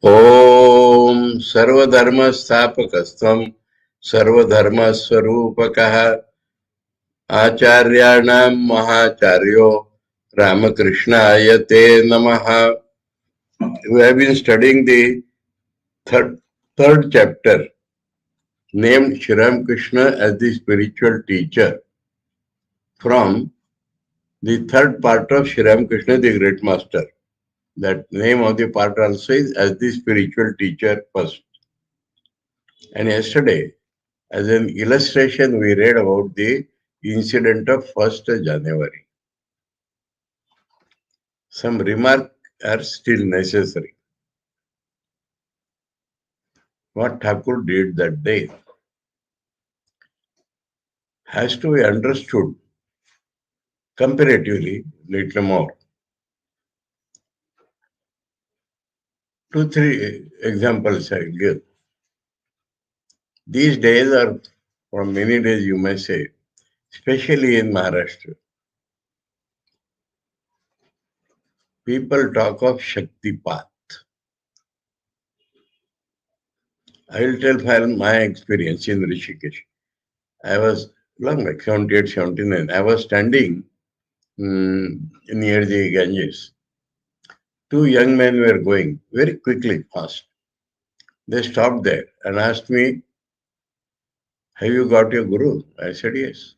ओम सर्वधर्म स्थापकस्त्वं सर्वधर्म स्वरूपकः आचार्याणां महाचार्यो Ramakrishnaaya te namaha. We have been studying the third chapter named Sri Ramakrishna as the spiritual teacher from the third part of Sri Ramakrishna the Great Master. That name of the part also is as the spiritual teacher first. And yesterday, as an illustration, we read about the incident of 1st January. Some remarks are still necessary. What Thakur did that day has to be understood comparatively little more. 2-3 examples I will give. These days, or from many days you may say, especially in Maharashtra, people talk of Shaktipat. I will tell from my experience in Rishikesh. I was long back, 78, 79. I was standing near the Ganges. 2 young men were going very quickly, fast. They stopped there and asked me, "Have you got your Guru?" I said, "Yes."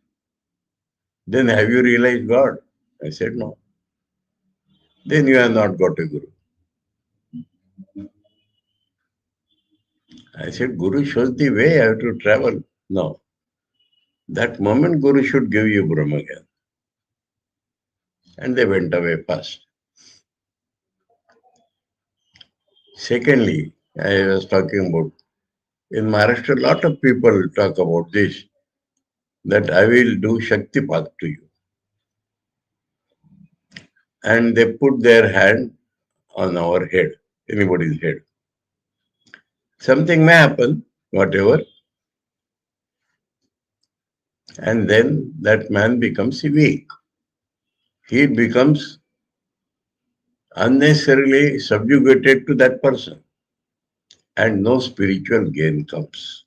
"Then have you realized God?" I said, "No." "Then you have not got a Guru." I said, "Guru shows the way, I have to travel." "No. That moment Guru should give you Brahma Gyan." And they went away fast. Secondly, I was talking about, in Maharashtra, a lot of people talk about this, that I will do Shaktipat to you. And they put their hand on our head, anybody's head. Something may happen, whatever. And then that man becomes weak. He becomes unnecessarily subjugated to that person. And no spiritual gain comes.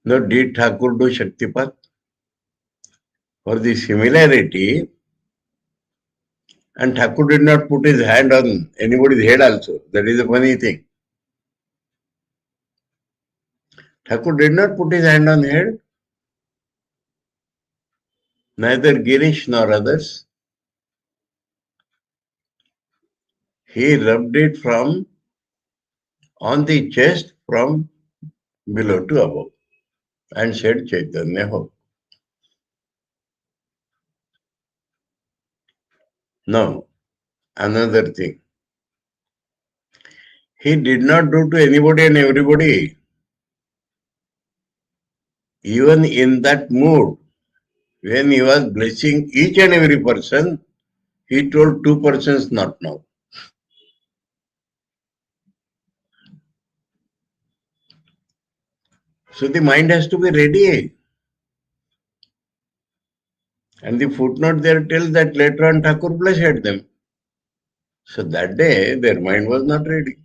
Now, did Thakur do Shaktipat? For the similarity, and Thakur did not put his hand on anybody's head also. That is a funny thing. Thakur did not put his hand on head. Neither Girish nor others. He rubbed it from on the chest from below to above and said Chaitanya Ho. Now, another thing. He did not do to anybody and everybody. Even in that mood, when he was blessing each and every person, he told 2 persons not now. So the mind has to be ready. And the footnote there tells that later on Thakur blessed them. So that day their mind was not ready.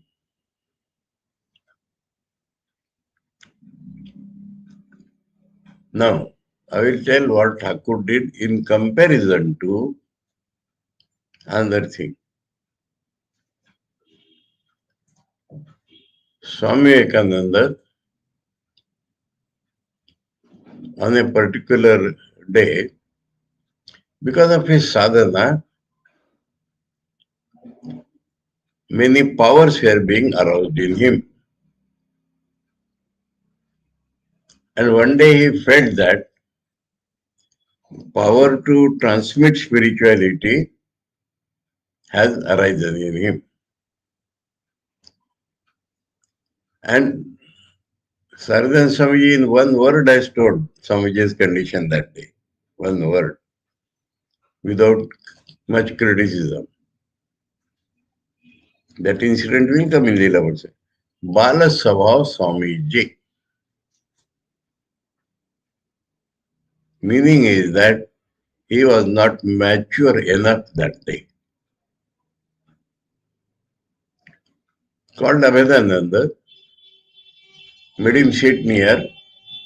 Now, I will tell what Thakur did in comparison to another thing. Swami Vivekananda, on a particular day, because of his sadhana, many powers were being aroused in him. And one day he felt that power to transmit spirituality has arisen in him. And Saradan Swamiji in one word has told Swamiji's condition that day. One word. Without much criticism. That incident will come in Leela also. Bala Sabhav Swamiji. Meaning is that he was not mature enough that day. Called Vedanta, made him sit near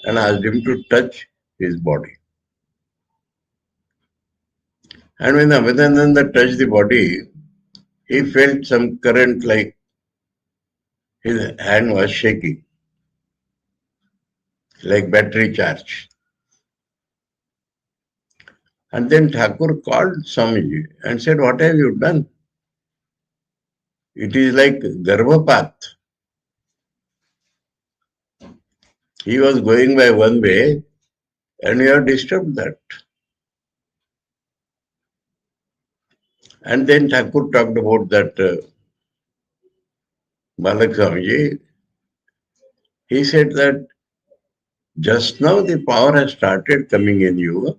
and asked him to touch his body. And when Vedanta touched the body, he felt some current, like his hand was shaking, like battery charge. And then Thakur called Swamiji and said, "What have you done? It is like Garbhapat." He was going by one way and you have disturbed that. And then Thakur talked about that Balak Swamiji. He said that just now the power has started coming in you.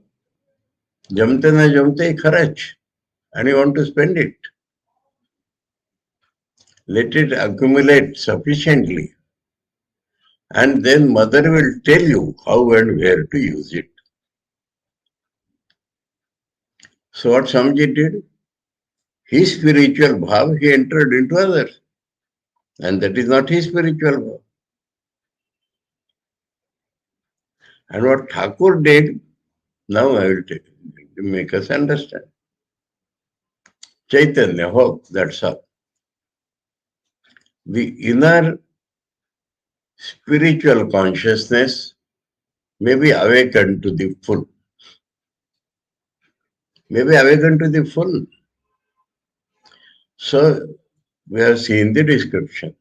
Jamte na jamte kharach. And you want to spend it. Let it accumulate sufficiently. And then mother will tell you how and where to use it. So what Swamiji did? His spiritual bhav, he entered into others. And that is not his spiritual bhav. And what Thakur did, now I will take, to make us understand. Chaitanya, hope, that's all. The inner spiritual consciousness may be awakened to the full. May be awakened to the full. So, we have seen the description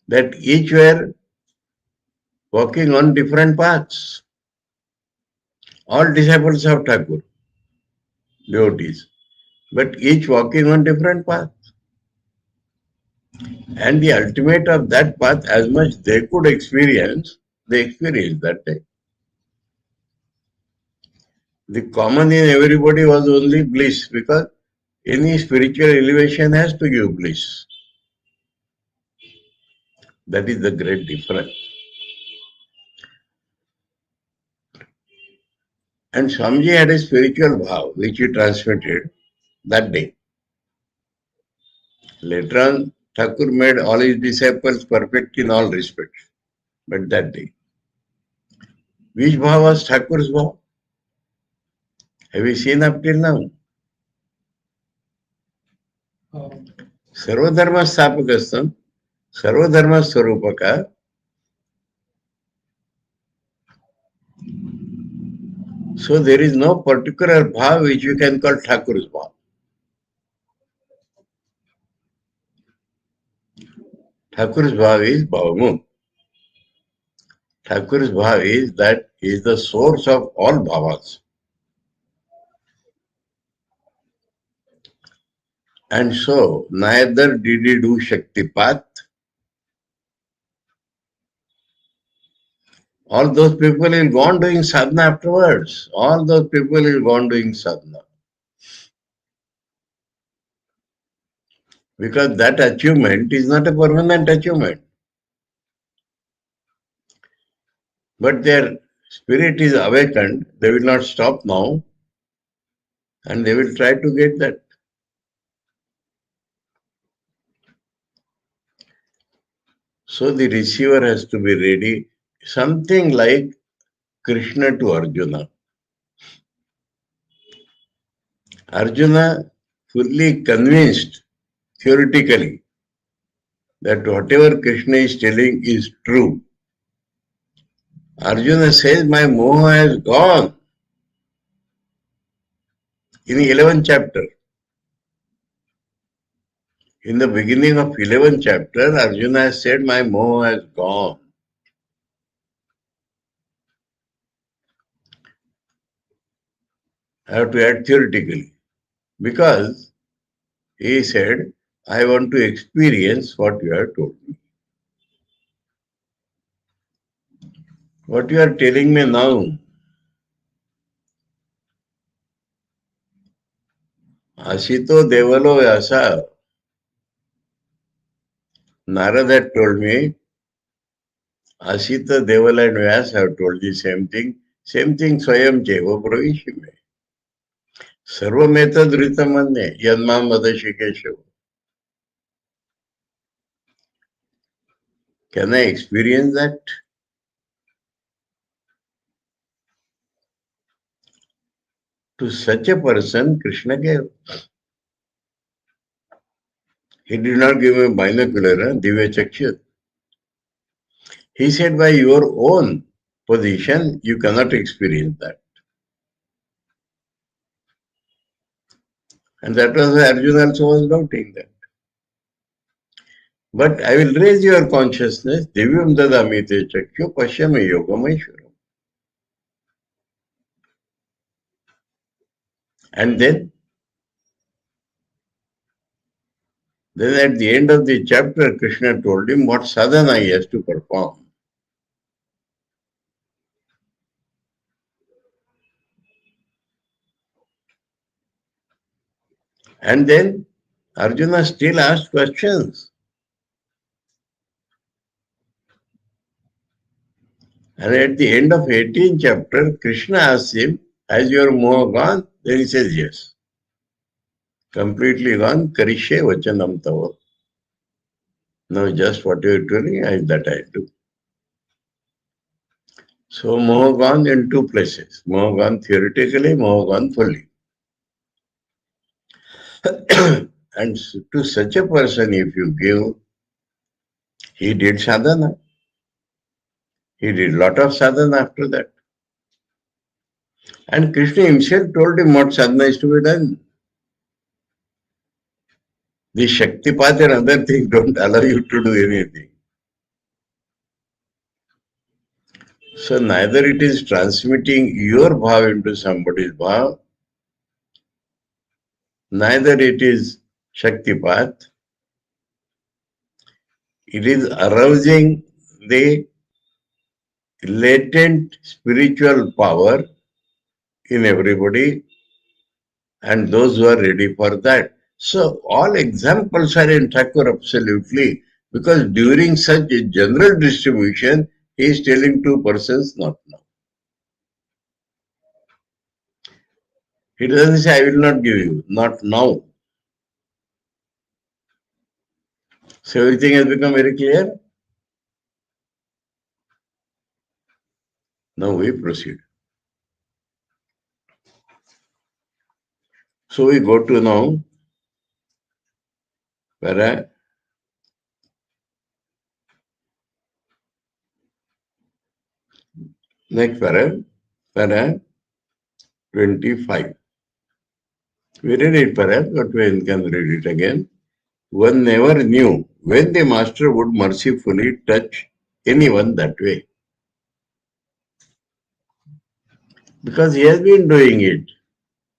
that each were walking on different paths. All disciples of Thakur, devotees, but each walking on different paths. And the ultimate of that path, as much they could experience, they experienced that day. The common in everybody was only bliss, because any spiritual elevation has to give bliss. That is the great difference. And Swamiji had a spiritual bhav which he transmitted that day. Later on, Thakur made all his disciples perfect in all respects, but that day. Which bhav was Thakur's bhav? Have you seen up till now? Sarvadharma Stapakastam, Sarvadharma Swarupaka. So there is no particular bhav which you can call Thakur's bhav. Thakur's bhav is Bhavamukh. Thakur's bhav is that he is the source of all bhavas. And so, neither did he do Shaktipat. All those people will go on doing sadhana afterwards. All those people will go on doing sadhana. Because that achievement is not a permanent achievement. But their spirit is awakened. They will not stop now. And they will try to get that. So the receiver has to be ready, something like Krishna to Arjuna. Arjuna fully convinced theoretically that whatever Krishna is telling is true. Arjuna says, my moha has gone. In the 11th chapter. In the beginning of 11th chapter, Arjuna has said, my moha has gone. I have to add theoretically. Because he said, I want to experience what you have told me. What you are telling me now, Asito Devalo Yasa. Narad had told me, Asita Devala and Vyas have told the same thing. Same thing Swayam Jeva Pravishime. Sarvameta Dhritamanye Yanmam Vadashikeshav. Can I experience that? To such a person, Krishna gave. He did not give a binocular, Divya Chaksha. He said, by your own position, you cannot experience that. And that was why Arjuna also was doubting that. But I will raise your consciousness, Divyam Dadamite Chakshu Pashyame Yogam Aishwaram. And then at the end of the chapter, Krishna told him what sadhana he has to perform. And then Arjuna still asked questions. And at the end of 18th chapter, Krishna asks him, has your moha gone? Then he says, yes. Completely gone, Karishe Vachanam Tava. Now just what you are doing, that I do. So moha gone in two places. Moha gone theoretically, moha gone fully. And to such a person, if you give, he did sadhana. He did lot of sadhana after that. And Krishna himself told him what sadhana is to be done. The Shaktipat and other things don't allow you to do anything. So neither it is transmitting your bhav into somebody's bhav, neither it is Shaktipat. It is arousing the latent spiritual power in everybody and those who are ready for that. So all examples are in Thakur absolutely, because during such a general distribution, he is telling two persons not now. He doesn't say, I will not give you, not now. So everything has become very clear. Now we proceed. So we go to now para next para 25. We read it perhaps, but we can read it again. One never knew when the master would mercifully touch anyone that way. Because he has been doing it.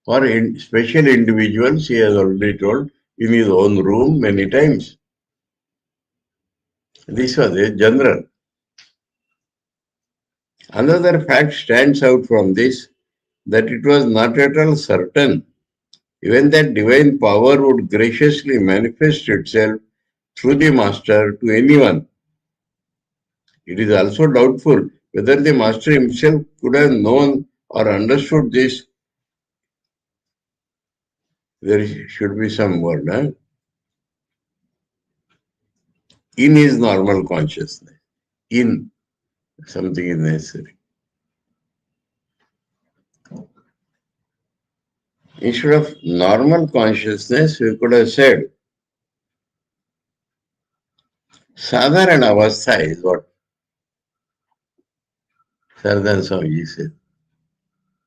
For special individuals, he has already told in his own room many times. This was a general. Another fact stands out from this, that it was not at all certain even that divine power would graciously manifest itself through the master to anyone. It is also doubtful whether the master himself could have known or understood this. There should be some word. in his normal consciousness. In something is necessary. Instead of normal consciousness, we could have said sadhana avastha is what Saradananda Swami said.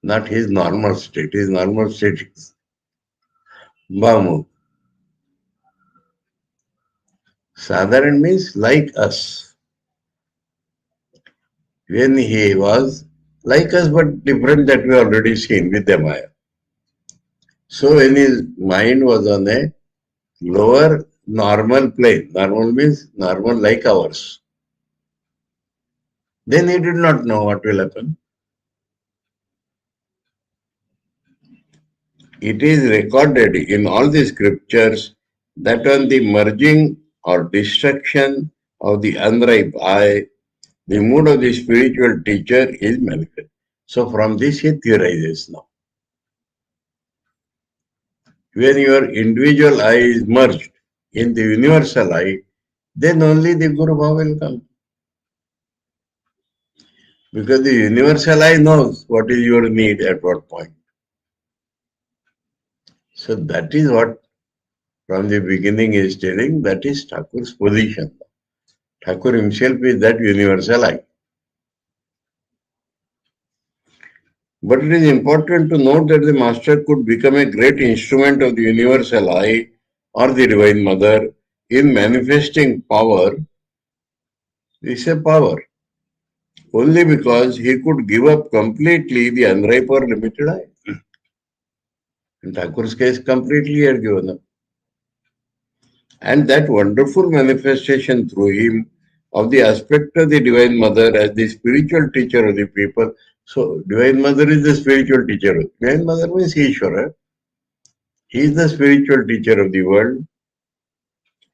Not his normal state. His normal state is Bhamu. Sadharan means like us. When he was like us but different, that we already seen with the Maya. So when his mind was on a lower normal plane, normal means normal like ours, then he did not know what will happen. It is recorded in all the scriptures that on the merging or destruction of the unripe eye, the mood of the spiritual teacher is manifest. So from this he theorizes now. When your individual eye is merged in the universal eye, then only the Guru Bhava will come. Because the universal eye knows what is your need at what point. So that is what from the beginning is telling, that is Thakur's position. Thakur himself is that universal eye. But it is important to note that the master could become a great instrument of the universal eye or the Divine Mother in manifesting power. This is a power. Only because he could give up completely the unripe or limited eye. In Thakur's case, completely he had given up. And that wonderful manifestation through him of the aspect of the Divine Mother as the spiritual teacher of the people. So, Divine Mother is the spiritual teacher. Divine Mother means Ishvara. He is the spiritual teacher of the world,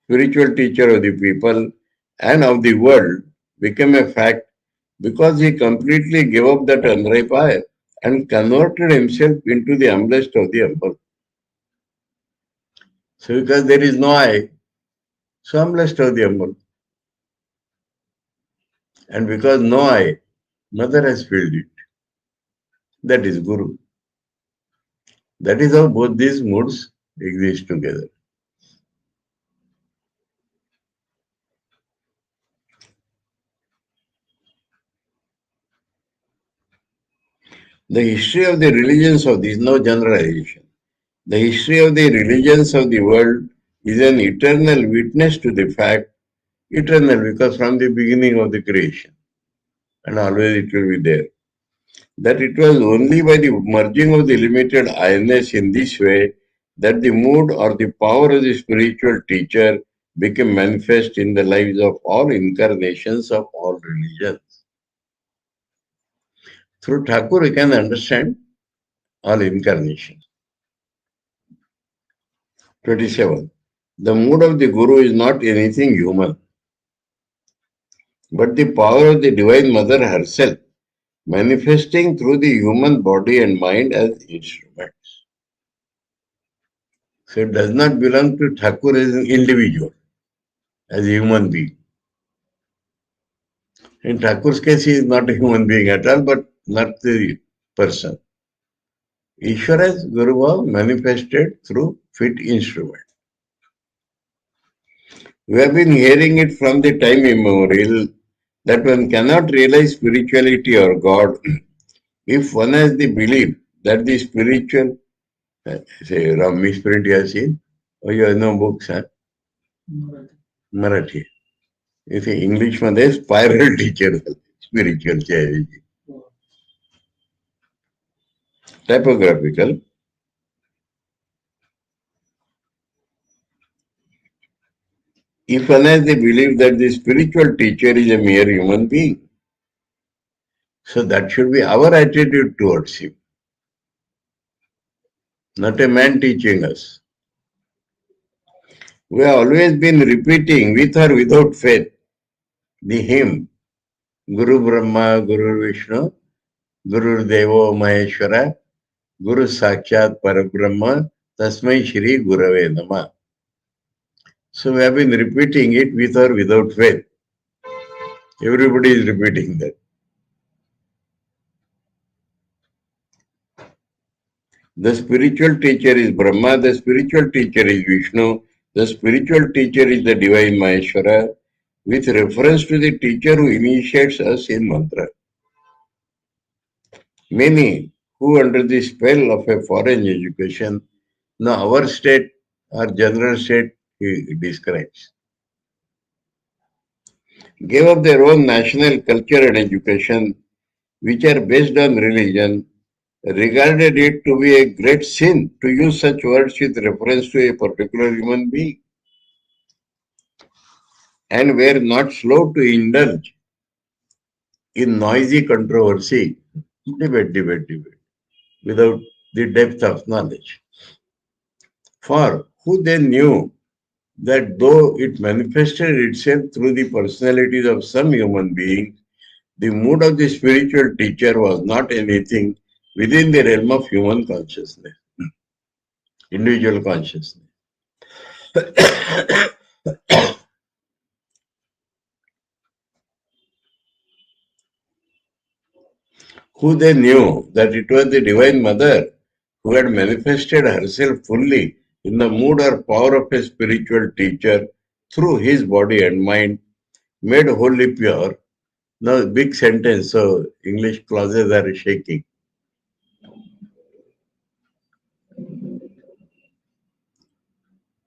spiritual teacher of the people and of the world became a fact because he completely gave up that unripe eye and converted himself into the humblest of the humble. So because there is no eye, so humblest of the humble. And because no eye, Mother has filled it. That is Guru. That is how both these moods exist together. The history of the religions of this, no generalization. The history of the religions of the world is an eternal witness to the fact, eternal because from the beginning of the creation, and always it will be there, that it was only by the merging of the limited I-ness in this way that the mood or the power of the spiritual teacher became manifest in the lives of all incarnations of all religions. Through Thakur, we can understand all incarnations. 27. The mood of the Guru is not anything human, but the power of the Divine Mother herself, manifesting through the human body and mind as instruments. So it does not belong to Thakur as an individual, as a human being. In Thakur's case, he is not a human being at all, but not the person. Ishvara's Guru Bhava manifested through fit instrument. We have been hearing it from the time immemorial that one cannot realize spirituality or God if one has the belief that the spiritual, say, Ram misprint you have seen, or you have no books, huh? Marathi. You see, English मध्ये spiral teacher, spiritual चे typographical. If one has the belief that the spiritual teacher is a mere human being, so that should be our attitude towards him, not a man teaching us. We have always been repeating with or without faith the hymn Guru Brahma, Guru Vishnu, Guru Devo Maheshwara, Guru Sakshat Parabrahma, Tasmai Shri Gurave Nama. So we have been repeating it with or without faith. Everybody is repeating that. The spiritual teacher is Brahma, the spiritual teacher is Vishnu, the spiritual teacher is the divine Maheshwara, with reference to the teacher who initiates us in mantra. Many who under the spell of a foreign education, now our state, our general state, he describes, gave up their own national culture and education, which are based on religion, regarded it to be a great sin to use such words with reference to a particular human being, and were not slow to indulge in noisy controversy, debate, without the depth of knowledge. For who then knew that though it manifested itself through the personalities of some human beings, the mood of the spiritual teacher was not anything within the realm of human consciousness, individual consciousness. Who then knew that it was the Divine Mother who had manifested herself fully in the mood or power of a spiritual teacher through his body and mind, made wholly pure. Now, big sentence, so English clauses are shaking.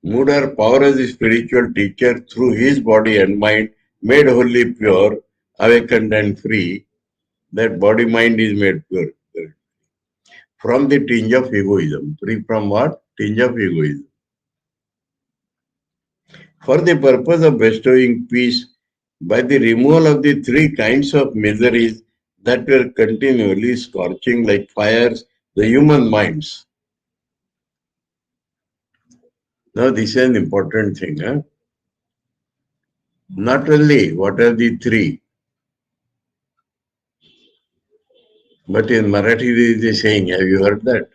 Mood or power as a spiritual teacher through his body and mind, made wholly pure, awakened and free. That body mind is made pure. From the tinge of egoism. Free from what? Tinge of egoism. For the purpose of bestowing peace by the removal of the three kinds of miseries that were continually scorching like fires the human minds. Now this is an important thing. Huh? Not only what are the three, but in Marathi there is a saying, have you heard that?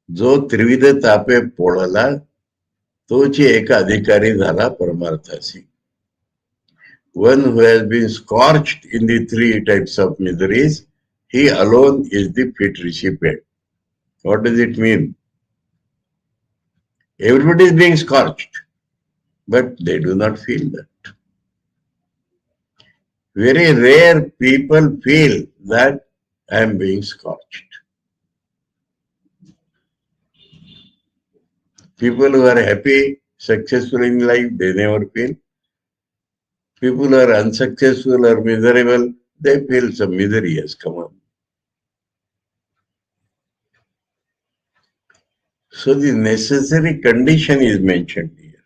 जो त्रिविध तापे पोळला तोची एक अधिकारी झाला परमार्थासी. One who has been scorched in the three types of miseries, he alone is the fit recipient. What does it mean? Everybody is being scorched, but they do not feel that. Very rare people feel that I am being scorched. People who are happy, successful in life, they never feel. People who are unsuccessful or miserable, they feel some misery has come on. So the necessary condition is mentioned here.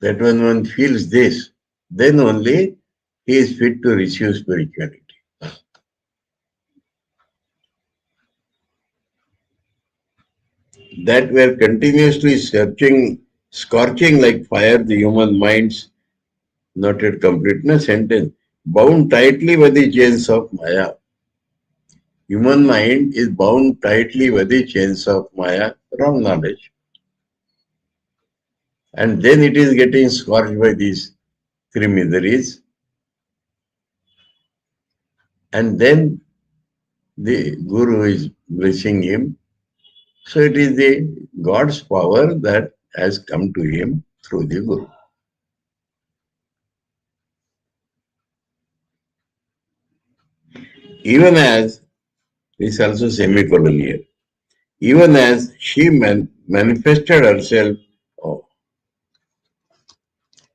That when one feels this, then only he is fit to receive spirituality. That were continuously searching, scorching like fire the human minds, not yet completeness sentence, bound tightly by the chains of Maya. Human mind is bound tightly by the chains of Maya, wrong knowledge. And then it is getting scorched by these three miseries. And then the Guru is blessing him. So it is the God's power that has come to him through the Guru. Even as, this is also semicolon here, even as she manifested herself, oh,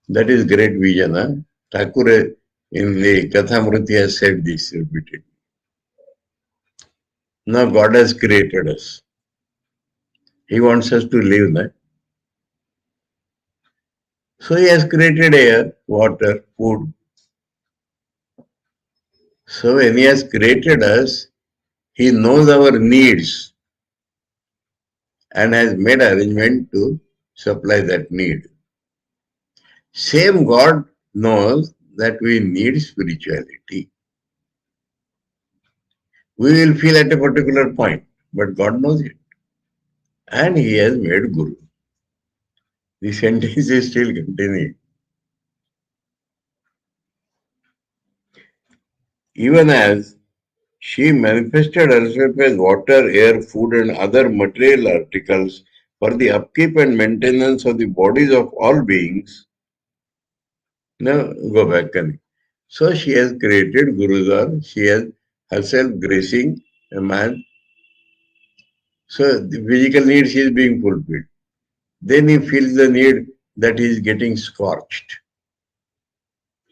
that is great vision. Huh? Thakur in the Kathamriti has said this repeatedly. Now God has created us. He wants us to live that. So He has created air, water, food. So when He has created us, He knows our needs and has made arrangement to supply that need. Same God knows that we need spirituality. We will feel at a particular point, but God knows it. and he has made Guru. The sentence is still continuing. Even as she manifested herself as water, air, food, and other material articles for the upkeep and maintenance of the bodies of all beings. Now go back, Kani. So she has created Gurudwar, she has herself gracing a man. So the physical need she is being fulfilled. Then he feels the need that he is getting scorched.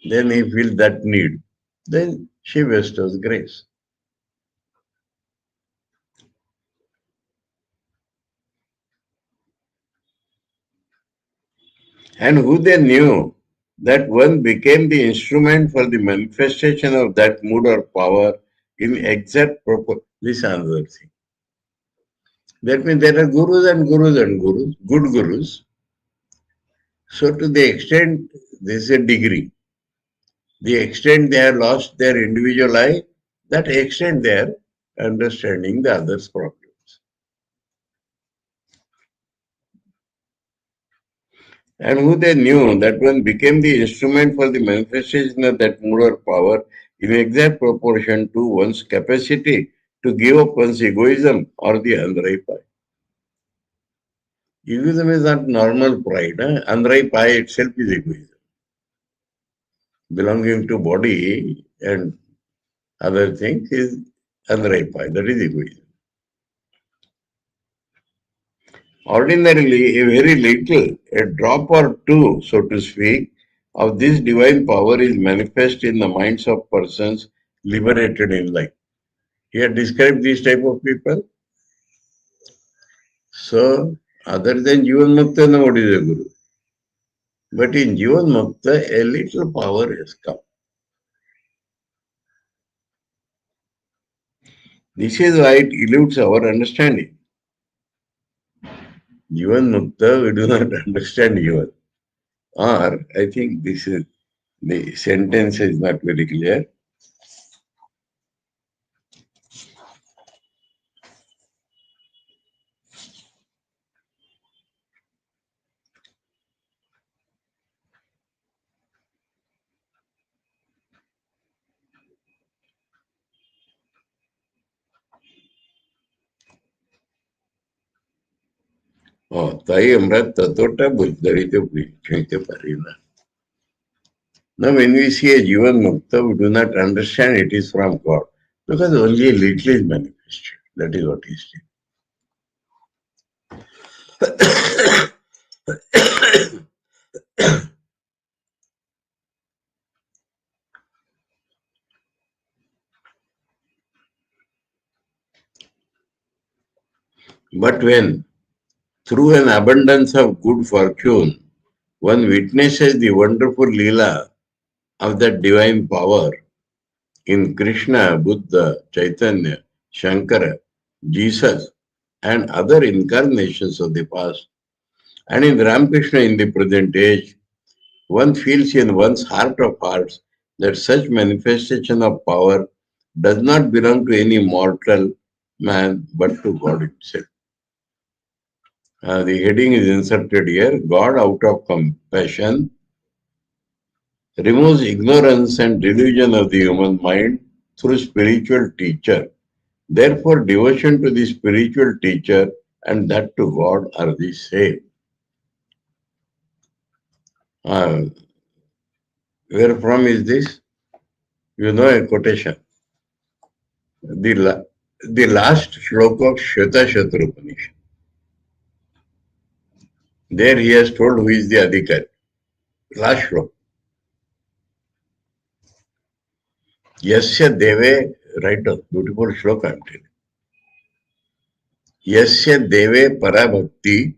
Then he feels that need. Then she bestows grace. And who then knew that one became the instrument for the manifestation of that mood or power in exact proportion. This is another thing. That means there are gurus and gurus and gurus, good gurus. So to the extent, this is a degree. The extent they have lost their individual I, that extent they are understanding the other's problems. And who they knew that one became the instrument for the manifestation of that mood or power in exact proportion to one's capacity to give up one's egoism or the unripe I. Egoism is not normal pride. Unripe I itself is egoism. Belonging to body and other things is unripe I. That is egoism. Ordinarily, a very little, a drop or two, so to speak, of this divine power is manifest in the minds of persons liberated in life. He had described these type of people. So, other than Jivan Mukta, nobody is a Guru. But in Jivan Mukta, a little power has come. This is why it eludes our understanding. Jivan Mukta, we do not understand Jivan. Or, I think this is, the sentence is not very clear. তাই আমরা ততটা বুঝতে পারি না. Now, when we see a Jivan Mukta, we do not understand it is from God because only a little is manifested. That is what he said. But when, through an abundance of good fortune, one witnesses the wonderful Leela of that divine power in Krishna, Buddha, Chaitanya, Shankara, Jesus, and other incarnations of the past, and in Ramakrishna in the present age, one feels in one's heart of hearts that such manifestation of power does not belong to any mortal man but to God Himself. The heading is inserted here. God, out of compassion, removes ignorance and delusion of the human mind through spiritual teacher. Therefore, devotion to the spiritual teacher and that to God are the same. Where from is this? You know a quotation. The last shloka of Shweta Shatra Upanishad. There he has told who is the Adhikari. Last shloka. Yasya Deve, write down, beautiful shloka I'm telling. Yasya Deve Parabhakti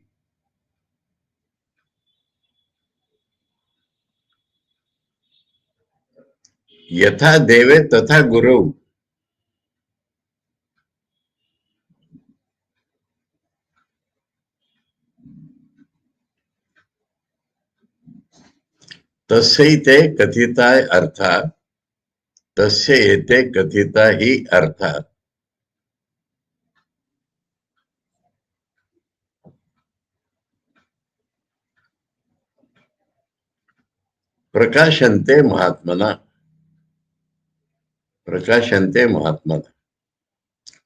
Yatha Deve Tatha Guru. तस्यैते कथिता अर्था तस्य एते कथिता ही अर्था Prakashante Mahatmana. Prakashante Mahatmana.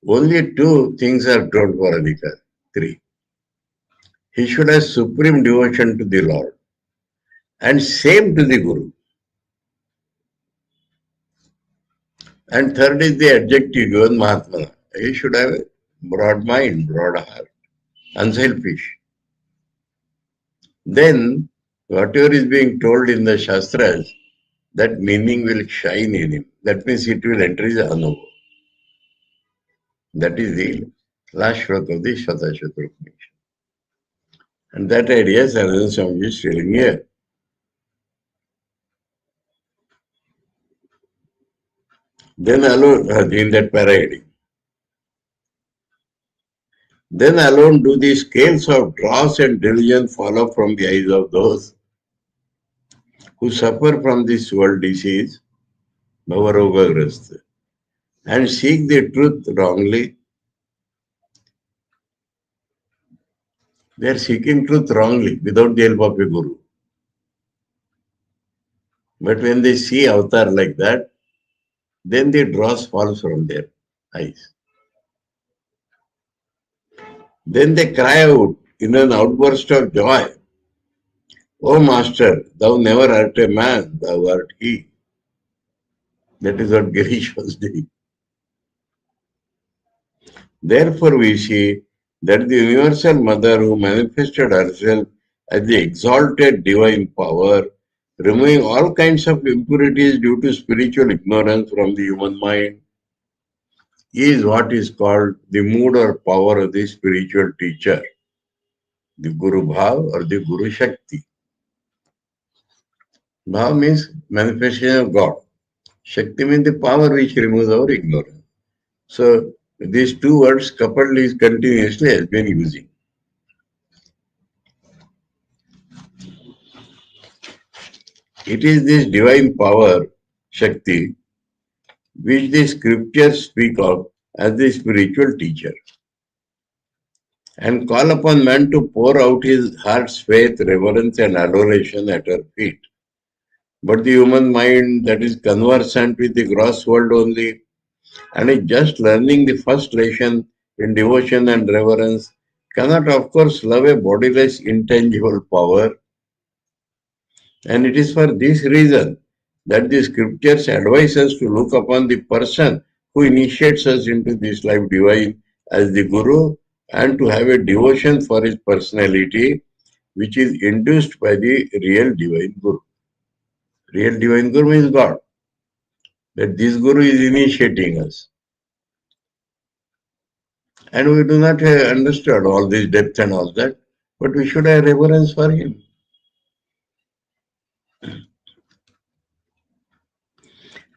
Only two things are told for Adhikar. Three. He should have supreme devotion to the Lord. And same to the Guru. And third is the adjective given Mahatmana. He should have a broad mind, broad heart, unselfish. Then, whatever is being told in the Shastras, that meaning will shine in him. That means it will enter his anubhav. That is the last shloka of the Shatashatra Upanishad. And that idea Saradananda Swami is telling here. Then alone, in that para. Then alone do the scales of dross and diligence fall off from the eyes of those who suffer from this world disease, Bhavarogagrasta, and seek the truth wrongly. They are seeking truth wrongly without the help of a guru. But when they see avatar like that, then the dross falls from their eyes. Then they cry out in an outburst of joy, "O Master, thou never art a man, thou art he." That is what Girish was doing. Therefore, we see that the universal mother who manifested herself as the exalted divine power, removing all kinds of impurities due to spiritual ignorance from the human mind, is what is called the mood or power of the spiritual teacher, the Guru Bhav or the Guru Shakti. Bhav means manifestation of God. Shakti means the power which removes our ignorance. So these two words coupled is continuously has been using. It is this divine power, Shakti, which the scriptures speak of as the spiritual teacher and call upon man to pour out his heart's faith, reverence, and adoration at her feet. But the human mind that is conversant with the gross world only and is just learning the first lesson in devotion and reverence cannot, of course, love a bodiless, intangible power. And it is for this reason that the scriptures advise us to look upon the person who initiates us into this life divine as the Guru and to have a devotion for his personality which is induced by the real divine Guru. Real divine Guru means God. That this Guru is initiating us. And we do not have understood all this depth and all that, but we should have reverence for him.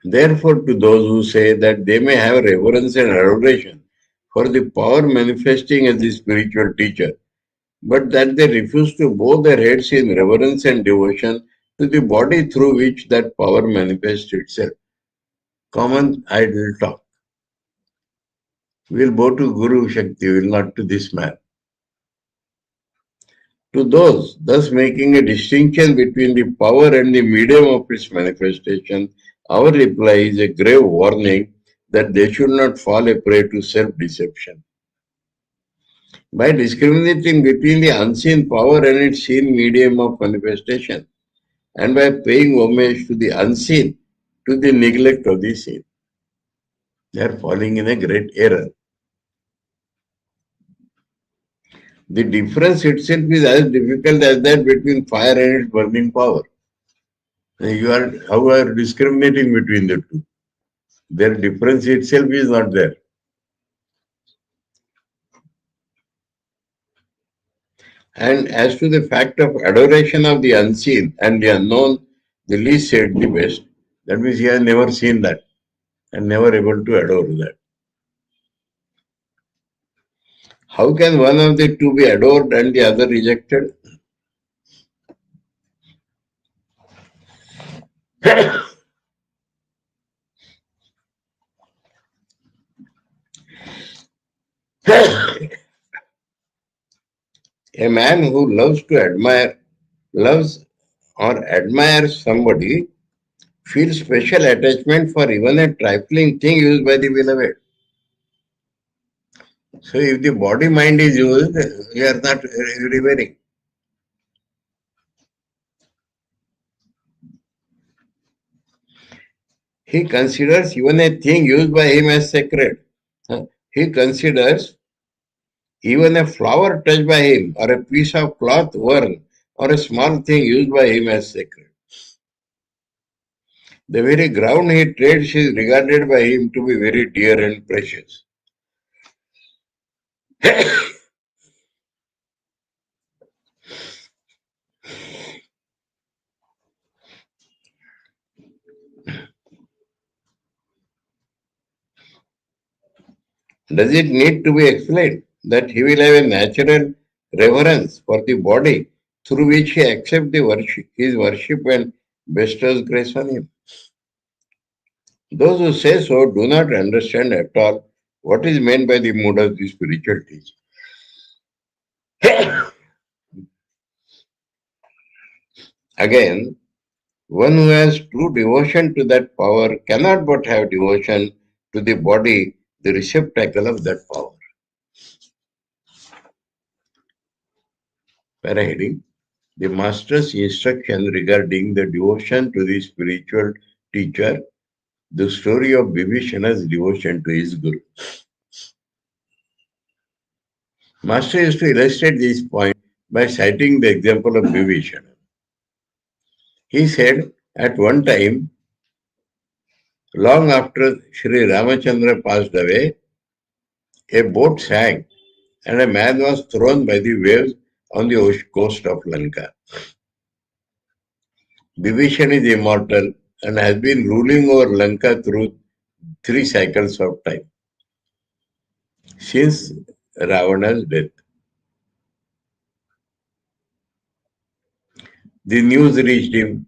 Therefore, to those who say that they may have reverence and adoration for the power manifesting as the spiritual teacher, but that they refuse to bow their heads in reverence and devotion to the body through which that power manifests itself. Common idle talk. We'll bow to Guru Shakti, will not to this man. To those thus making a distinction between the power and the medium of its manifestation, our reply is a grave warning that they should not fall a prey to self-deception. By discriminating between the unseen power and its seen medium of manifestation, and by paying homage to the unseen to the neglect of the seen, they are falling in a great error. The difference itself is as difficult as that between fire and its burning power. You are discriminating between the two. Their difference itself is not there. And as to the fact of adoration of the unseen and the unknown, the least said the best. That means he has never seen that and never able to adore that. How can one of the two be adored and the other rejected? A man who loves to admire, loves or admires somebody feels special attachment for even a trifling thing used by the beloved. So if the body mind is used, we are not revering. He considers even a thing used by him as sacred. He considers even a flower touched by him, or a piece of cloth worn, or a small thing used by him as sacred. The very ground he treads is regarded by him to be very dear and precious. Does it need to be explained that he will have a natural reverence for the body through which he accepts his worship and bestows grace on him? Those who say so do not understand at all what is meant by the mood of the spiritual teaching. Again, one who has true devotion to that power cannot but have devotion to the body, the receptacle of that power. Paraheading. The master's instruction regarding the devotion to the spiritual teacher, the story of Vibhishana's devotion to his guru. Master used to illustrate this point by citing the example of Vibhishana. He said, at one time, long after Sri Ramachandra passed away, a boat sank and a man was thrown by the waves on the coast of Lanka. Vibhishan is immortal and has been ruling over Lanka through 3 cycles of time since Ravana's death. The news reached him.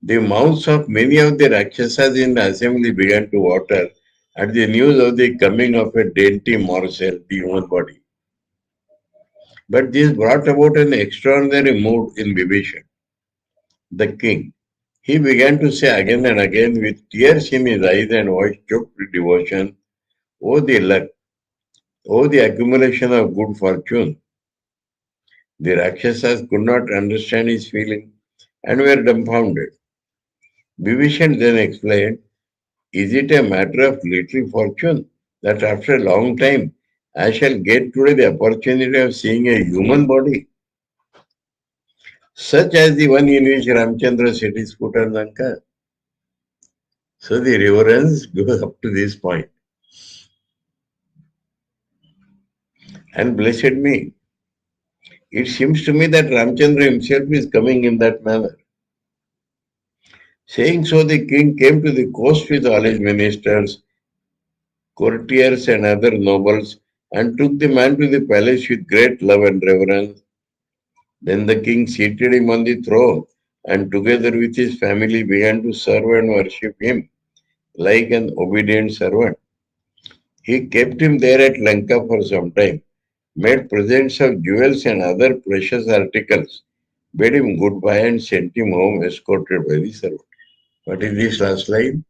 The mouths of many of the Rakshasas in the assembly began to water at the news of the coming of a dainty morsel, the human body. But this brought about an extraordinary mood in Vibhishan, the king. He began to say again and again with tears in his eyes and voice choked with devotion, "Oh the luck, oh the accumulation of good fortune." The Rakshasas could not understand his feeling and were dumbfounded. Vibhishan then explained, "Is it a matter of little fortune that after a long time I shall get today the opportunity of seeing a human body, such as the one in which Ramchandra set his foot on Lanka?" So the reverence goes up to this point. And blessed me, it seems to me that Ramchandra himself is coming in that manner. Saying so, the king came to the coast with all his ministers, courtiers, and other nobles, and took the man to the palace with great love and reverence. Then the king seated him on the throne, and together with his family began to serve and worship him like an obedient servant. He kept him there at Lanka for some time, made presents of jewels and other precious articles, bade him goodbye, and sent him home escorted by the servant. What is this last line?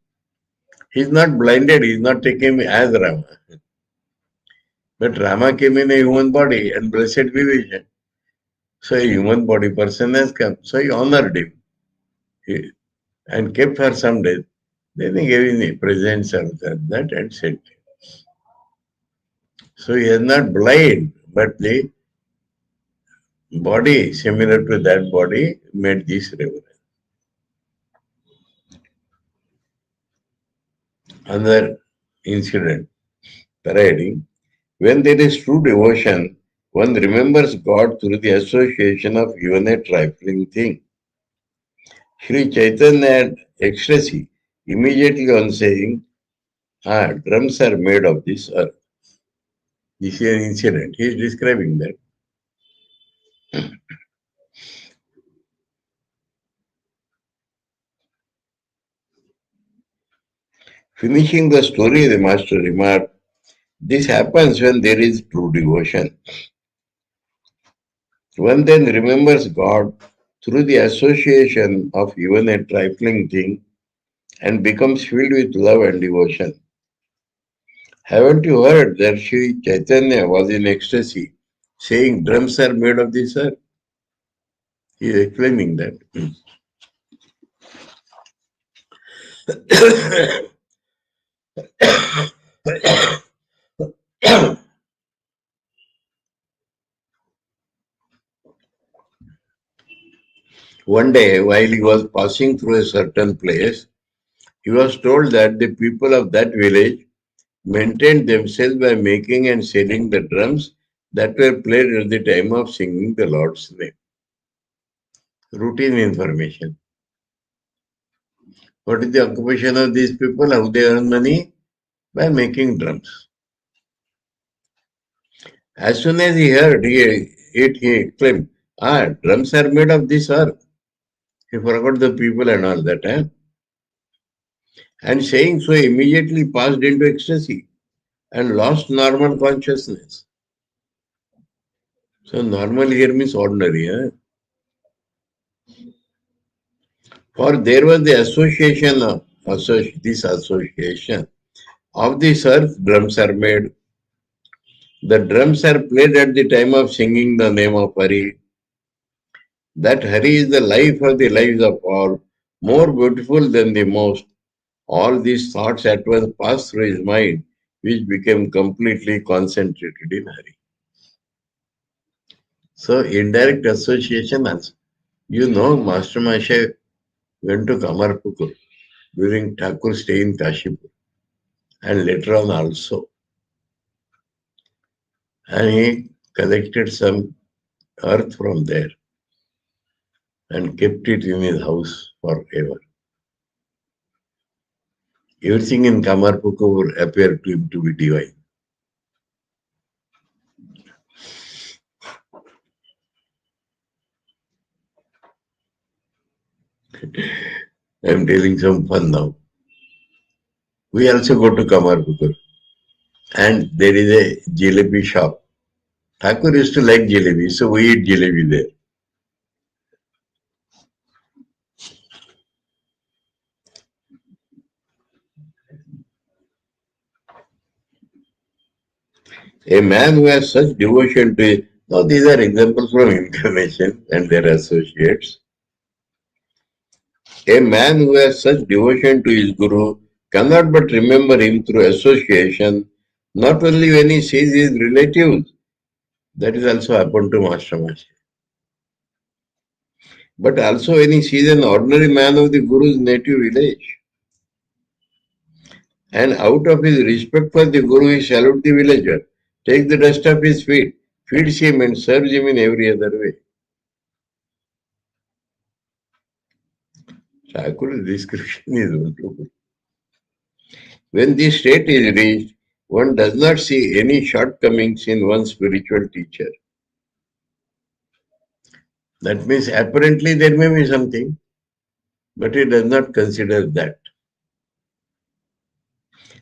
He is not blinded, he is not taken as Rama. But Rama came in a human body and blessed Vivek. So a human body person has come. So he honored him and kept for some days. Then he gave him the presents of that and sent him. So he is not blind, but the body similar to that body made this reverence. Another incident, parading. When there is true devotion, one remembers God through the association of even a trifling thing. Sri Chaitanya had ecstasy immediately on saying, drums are made of this earth. This is an incident. He is describing that. Finishing the story, the master remarked, this happens when there is true devotion. One then remembers God through the association of even a trifling thing and becomes filled with love and devotion. Haven't you heard that Sri Chaitanya was in ecstasy, saying drums are made of this earth? He is explaining that. One day, while he was passing through a certain place, he was told that the people of that village maintained themselves by making and selling the drums that were played at the time of singing the Lord's name. Routine information. What is the occupation of these people? How they earn money? By making drums. As soon as he heard it, he exclaimed, drums are made of this earth. He forgot the people and all that. And saying so, immediately passed into ecstasy and lost normal consciousness. So normal here means ordinary. For there was the association of this association of this earth, drums are made. The drums are played at the time of singing the name of Hari. That Hari is the life of the lives of all, more beautiful than the most. All these thoughts at once passed through his mind, which became completely concentrated in Hari. So indirect association also. You know, Master Masha went to Kamarpukur during Thakur's stay in Kashipur and later on also. And he collected some earth from there and kept it in his house forever. Everything in Kamarpukur appeared to him to be divine. I am telling some fun now. We also go to Kamarpukur and there is a jalebi shop. Thakur used to like jalebi, so we eat jalebi there. A man who has such devotion to it, now these are examples from Incarnation and their associates. A man who has such devotion to his Guru cannot but remember him through association, not only when he sees his relatives, that is also happened to Master Mashi, but also when he sees an ordinary man of the Guru's native village. And out of his respect for the Guru, he salutes the villager, takes the dust off his feet, feeds him and serves him in every other way. Thakur's description is wonderful. When this state is reached, one does not see any shortcomings in one's spiritual teacher. That means apparently there may be something, but he does not consider that.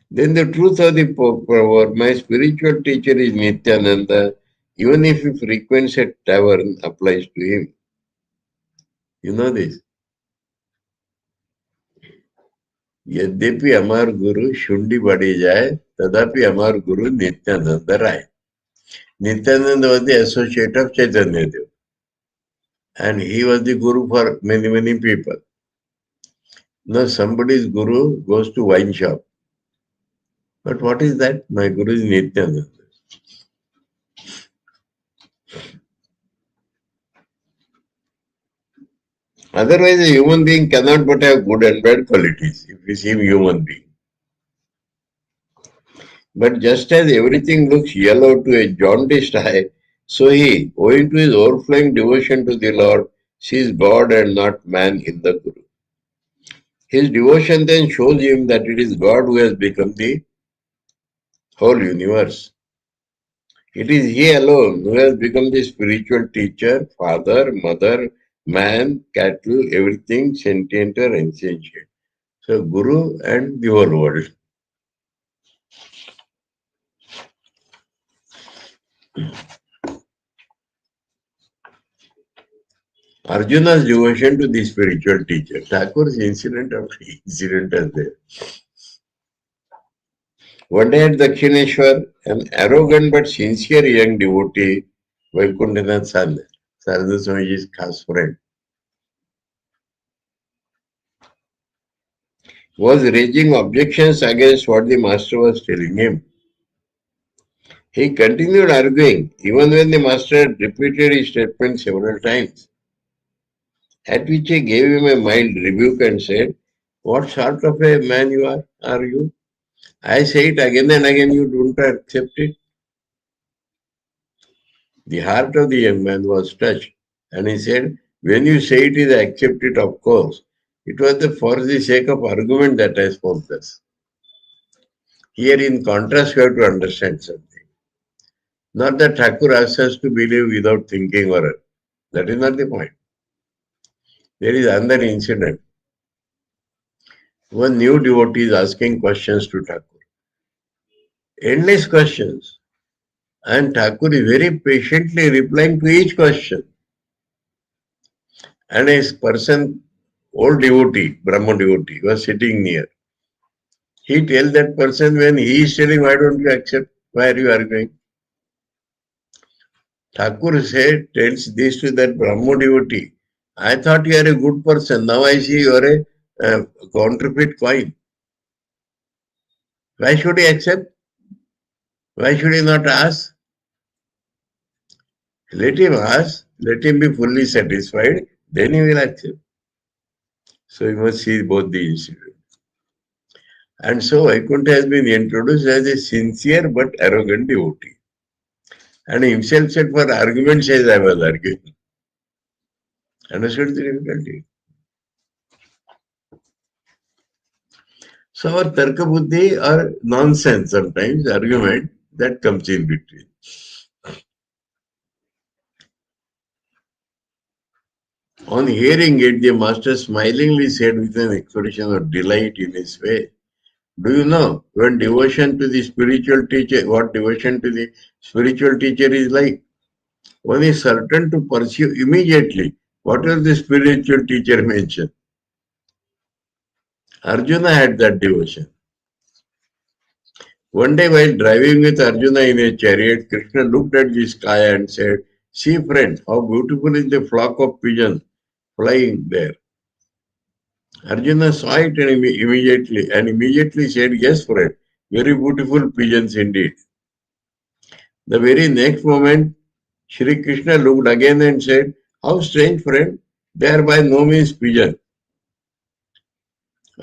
Then the truth of the power, my spiritual teacher is Nityananda, even if he frequents a tavern, applies to him. You know this. यद्यपि हमार गुरु शुंडी बढ़ी जाए तदापि हमार गुरु Nityanand Rai. Nityananda was the associate of Chaitanya Dev and he was the guru for many people. Now somebody's guru goes to wine shop. But what is that? My guru is Nityananda. Otherwise a human being cannot but have good and bad qualities if we see him human being. But just as everything looks yellow to a jaundiced eye, so he, owing to his overflowing devotion to the Lord, sees God and not man in the Guru. His devotion then shows him that it is God who has become the whole universe. It is he alone who has become the spiritual teacher, father, mother, man, cattle, everything sentient or insentient. So Guru and the whole world. Arjuna's devotion to the spiritual teacher. Thakur's incident after incident is there. One day at Dakshineshwar, an arrogant but sincere young devotee, Vaikuntanath Sarada Swamiji's khas friend, was raising objections against what the master was telling him. He continued arguing, even when the master had repeated his statement several times, at which he gave him a mild rebuke and said, "What sort of a man are you? I say it again and again, you don't accept it." The heart of the young man was touched, and he said, "When you say it is accepted, of course. It was for the sake of argument that I spoke thus." Here, in contrast, you have to understand something. Not that Thakur asks us to believe without thinking or that is not the point. There is another incident. One new devotee is asking questions to Thakur. Endless questions. And Thakur is very patiently replying to each question. And a person, old devotee, Brahma devotee, was sitting near. He tells that person when he is telling, "Why don't you accept? Why are you arguing?" Thakur tells this to that Brahmo devotee. "I thought you are a good person. Now I see you are a counterfeit coin. Why should he accept? Why should he not ask? Let him ask. Let him be fully satisfied. Then he will accept." So you must see both the incidents. And so Vaikuntha has been introduced as a sincere but arrogant devotee. And himself said, for argument says I was arguing. Understood the difficulty? So our tarka buddhi or nonsense sometimes, argument, that comes in between. On hearing it, the master smilingly said with an expression of delight in his face, "Do you know when devotion to the spiritual teacher, what devotion to the spiritual teacher is like? One is certain to pursue immediately whatever the spiritual teacher mentioned." Arjuna had that devotion. One day while driving with Arjuna in a chariot, Krishna looked at the sky and said, "See friend, how beautiful is the flock of pigeons flying there." Arjuna saw it and immediately said, "Yes friend, very beautiful pigeons indeed." The very next moment, Shri Krishna looked again and said, "How strange friend, they are by no means pigeons."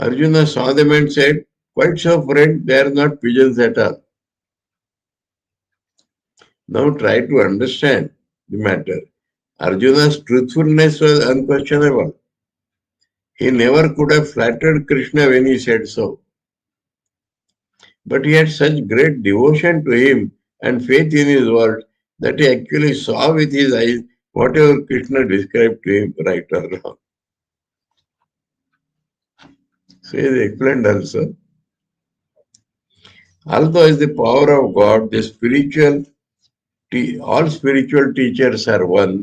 Arjuna saw them and said, "Quite so friend, they are not pigeons at all." Now try to understand the matter. Arjuna's truthfulness was unquestionable. He never could have flattered Krishna when he said so. But he had such great devotion to him and faith in his word that he actually saw with his eyes whatever Krishna described to him, right or wrong. So he explained also. Although as the power of God, all spiritual teachers are one,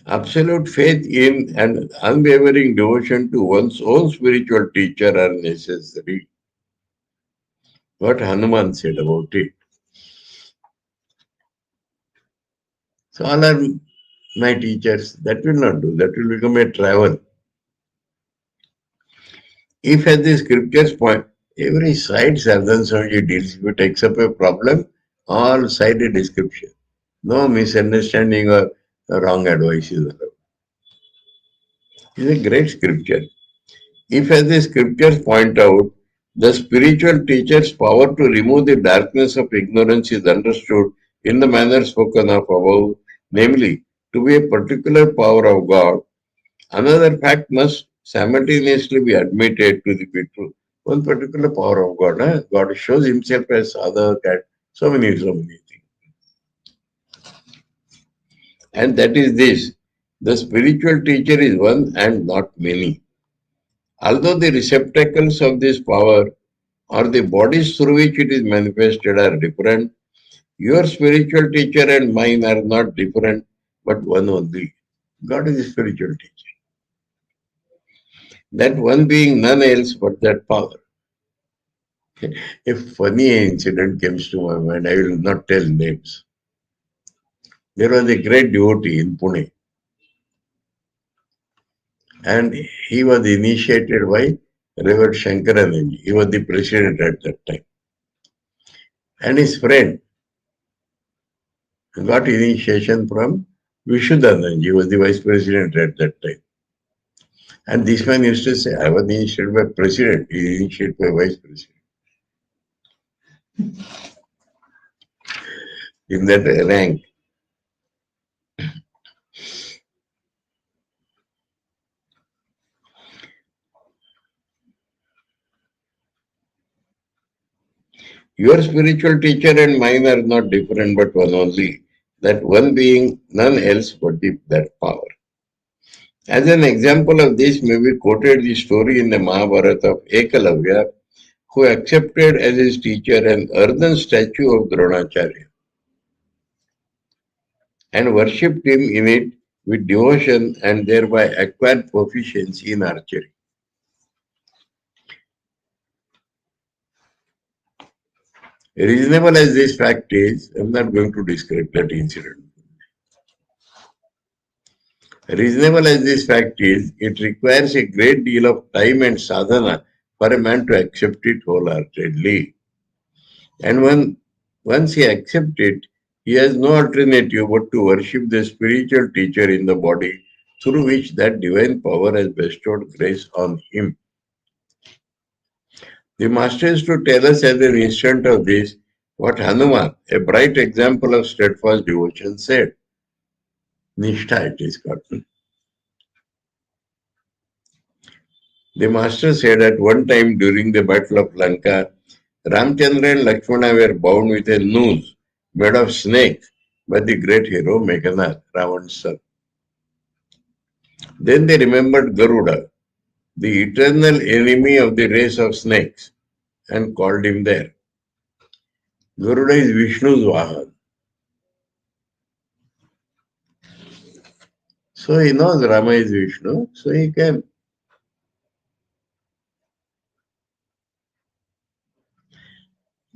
absolute faith in and unwavering devotion to one's own spiritual teacher are necessary. What Hanuman said about it. So all are my teachers. That will not do. That will become a travel. If as the scriptures point, every side Saradananda Swamiji deals with takes up a problem, all side a description. No misunderstanding or wrong advices. It is a great scripture. If as the scriptures point out, the spiritual teacher's power to remove the darkness of ignorance is understood in the manner spoken of above, namely, to be a particular power of God, another fact must simultaneously be admitted to the people. One particular power of God. God shows himself as other cat, so many things. And that is this. The spiritual teacher is one and not many. Although the receptacles of this power or the bodies through which it is manifested are different, your spiritual teacher and mine are not different, but one only. God is a spiritual teacher. That one being none else but that power. A funny incident comes to my mind. I will not tell names. There was a great devotee in Pune, and he was initiated by Reverend Shankaranand. He was the president at that time. And his friend got initiation from Vishuddhanand. He was the vice president at that time. And this man used to say, I was initiated by president, he initiated by vice president. In that rank. Your spiritual teacher and mine are not different but one only. That one being none else but that power. As an example of this, may be quoted the story in the Mahabharata of Ekalavya, who accepted as his teacher an earthen statue of Dronacharya and worshipped him in it with devotion and thereby acquired proficiency in archery. Reasonable as this fact is, I am not going to describe that incident. Reasonable as this fact is, it requires a great deal of time and sadhana for a man to accept it wholeheartedly. And once he accepts it, he has no alternative but to worship the spiritual teacher in the body through which that divine power has bestowed grace on him. The master is to tell us as an instant of this what Hanuman, a bright example of steadfast devotion, said. Nishtha it is called. The master said at one time during the battle of Lanka, Ramchandra and Lakshmana were bound with a noose made of snakes by the great hero Meghanath, Ravan's son. Then they remembered Garuda, the eternal enemy of the race of snakes, and called him there. Garuda is Vishnu's Vahan. So he knows Rama is Vishnu, so he came.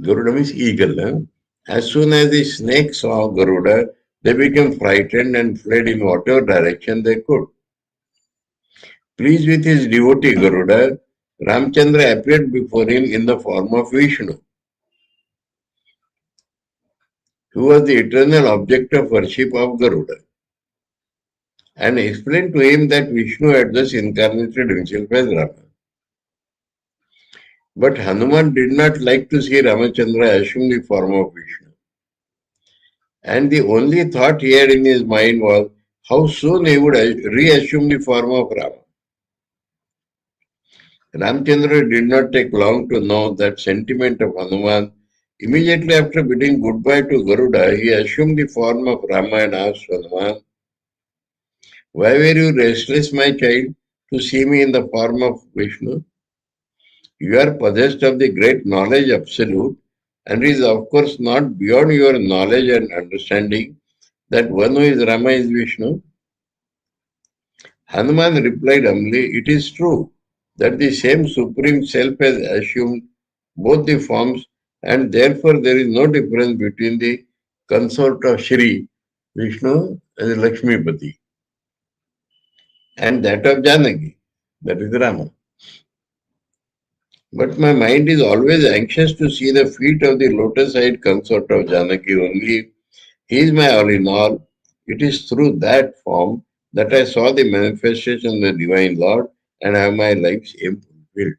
Garuda means eagle. As soon as the snakes saw Garuda, they became frightened and fled in whatever direction they could. Pleased with his devotee Garuda, Ramchandra appeared before him in the form of Vishnu, who was the eternal object of worship of Garuda, and explained to him that Vishnu had thus incarnated himself as Rama. But Hanuman did not like to see Ramachandra assume the form of Vishnu. And the only thought he had in his mind was how soon he would reassume the form of Rama. Ramchandra did not take long to know that sentiment of Hanuman. Immediately after bidding goodbye to Garuda, he assumed the form of Rama and asked Hanuman, why were you restless, my child, to see me in the form of Vishnu? You are possessed of the great knowledge absolute, and it is of course not beyond your knowledge and understanding that one who is Rama is Vishnu. Hanuman replied humbly, it is true that the same Supreme Self has assumed both the forms, and therefore there is no difference between the consort of Shri, Vishnu, and Lakshmipati, and that of Janaki, that is Rama. But my mind is always anxious to see the feet of the lotus-eyed consort of Janaki only. He is my all in all. It is through that form that I saw the manifestation of the Divine Lord and have my life's aim fulfilled.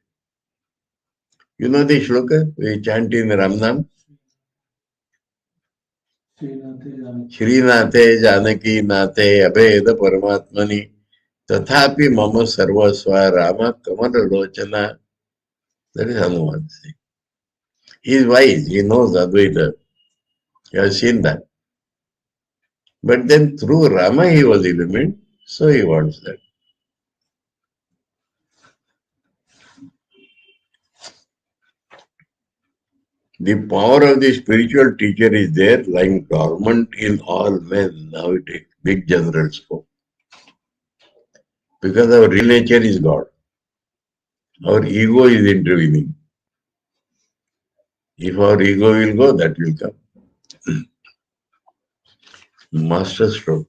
You know the shloka we chant in Ramnam? Srinathe Janaki Nate Abheda Paramatmani Tathapi Mama Sarvasva Rama Kamala Lochana. That is Hanuman. He is wise, he knows Advaita. You have seen that. But then through Rama he was illumined, so he wants that. The power of the spiritual teacher is there, lying dormant in all men. Now it is big general scope. because our real nature is God. Our ego is intervening. If our ego will go, that will come. Master stroke.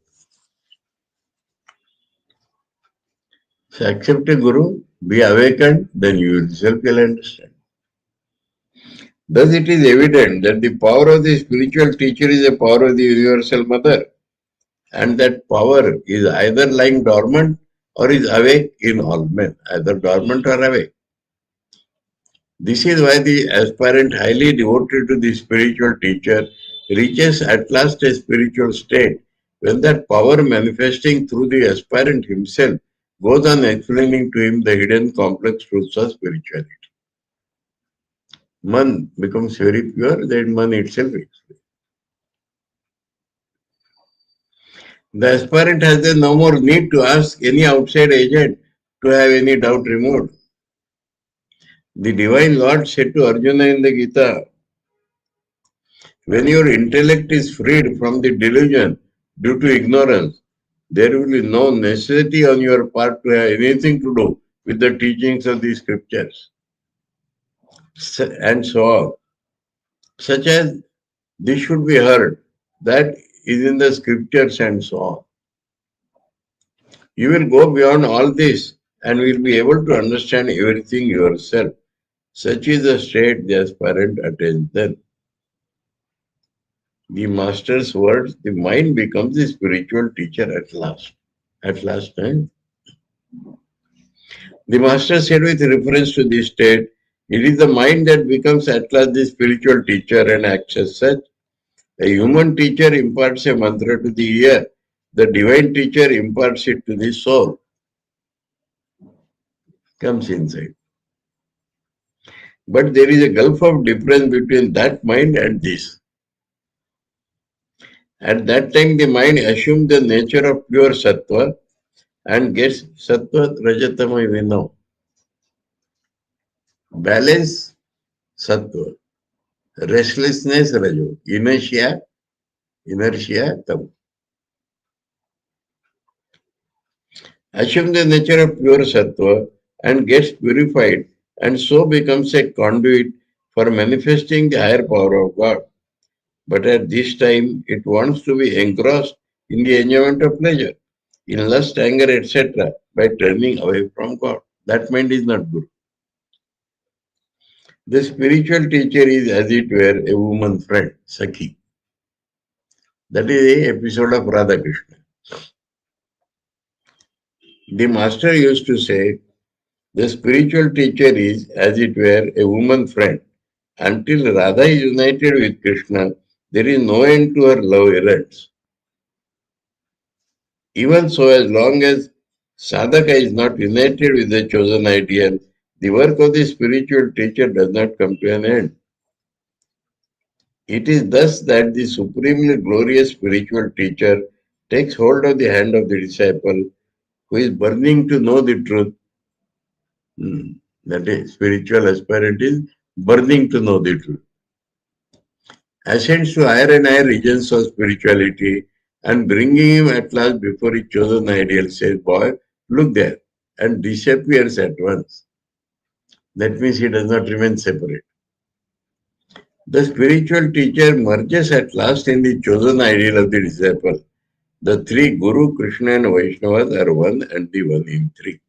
So accept a guru, be awakened, then you yourself will understand. Thus it is evident that the power of the spiritual teacher is the power of the universal mother, and that power is either lying dormant or is awake in all men, either dormant or awake. This is why the aspirant highly devoted to the spiritual teacher reaches at last a spiritual state when that power manifesting through the aspirant himself goes on explaining to him the hidden complex truths of spirituality. Man becomes very pure, then man itself explains. The aspirant has then no more need to ask any outside agent to have any doubt removed. The Divine Lord said to Arjuna in the Gita, when your intellect is freed from the delusion due to ignorance, there will be no necessity on your part to have anything to do with the teachings of the scriptures. And so on. Such as this should be heard, that is in the scriptures and so on. You will go beyond all this and will be able to understand everything yourself. Such is the state the aspirant attains then. The master's words, the mind becomes the spiritual teacher at last. At last time. The master said with reference to this state, it is the mind that becomes at last the spiritual teacher and acts as such. A human teacher imparts a mantra to the ear. The divine teacher imparts it to the soul. Comes inside. But there is a gulf of difference between that mind and this. At that time, the mind assumes the nature of pure sattva and gets sattva rajatama vinam. Balance sattva. Restlessness rajo. Inertia tam. Assume the nature of pure sattva and gets purified and so becomes a conduit for manifesting the higher power of God. But at this time, it wants to be engrossed in the enjoyment of pleasure, in lust, anger, etc., by turning away from God. That mind is not good. The spiritual teacher is, as it were, a woman friend, Sakhi. That is an episode of Radha Krishna. The master used to say, the spiritual teacher is, as it were, a woman friend. Until Radha is united with Krishna, there is no end to her love errands. Even so, as long as sadhaka is not united with the chosen ideal, the work of the spiritual teacher does not come to an end. It is thus that the supremely glorious spiritual teacher takes hold of the hand of the disciple who is burning to know the truth. That is, spiritual aspirant is burning to know the truth. Ascends to higher and higher regions of spirituality and bringing him at last before his chosen ideal says, boy, look there, and disappears at once. That means he does not remain separate. The spiritual teacher merges at last in the chosen ideal of the disciple. The three Guru, Krishna and Vaishnavas are one and the one in three.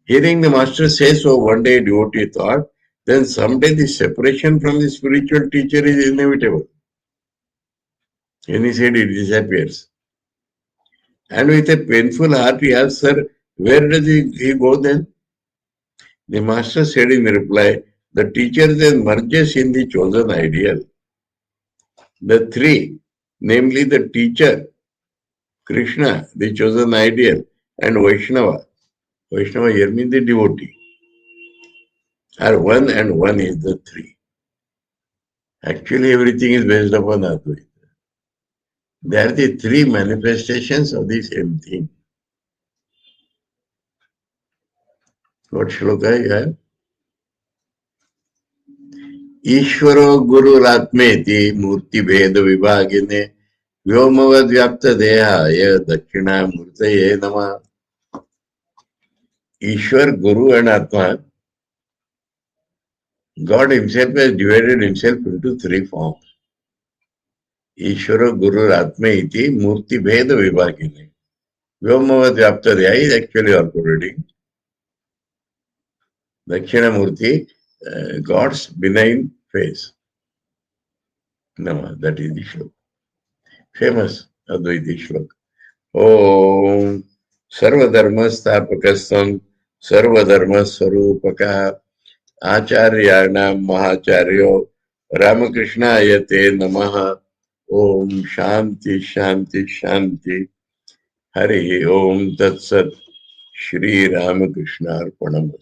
Hearing the master say so, one day devotee thought, then someday the separation from the spiritual teacher is inevitable. And he said it disappears. And with a painful heart he asked, sir, where does he go then? The master said in reply, the teacher then merges in the chosen ideal. The three, namely the teacher, Krishna, the chosen ideal, and Vaishnava. Vaishnava here means the devotee. Are one and one is the three. Actually, everything is based upon Advaita. They are the three manifestations of the same thing. What shloka you have? Ishvaro Gururatmeti Murti Veda Vibhagine Vyomavad Vyapta Dehaya Dakshina Murtaye Nama. Ishwar, Guru and Atma, God himself has divided himself into three forms. Ishwara Guru Atma iti Murti Bheda Vibhagini. Vyomavad Vyaptadya is actually also reading. Dakshinamurti, God's benign face. No, that is the shlok. Famous Advaiti shlok. Om Sarvadharmastapakastam Sarvadharmaswarupaka Acharyanam Mahacharyo Ramakrishna Ayate Namaha. Om Shanti Shanti Shanti. Hari Om Tat Sat. Sri Ramakrishna Arpanam.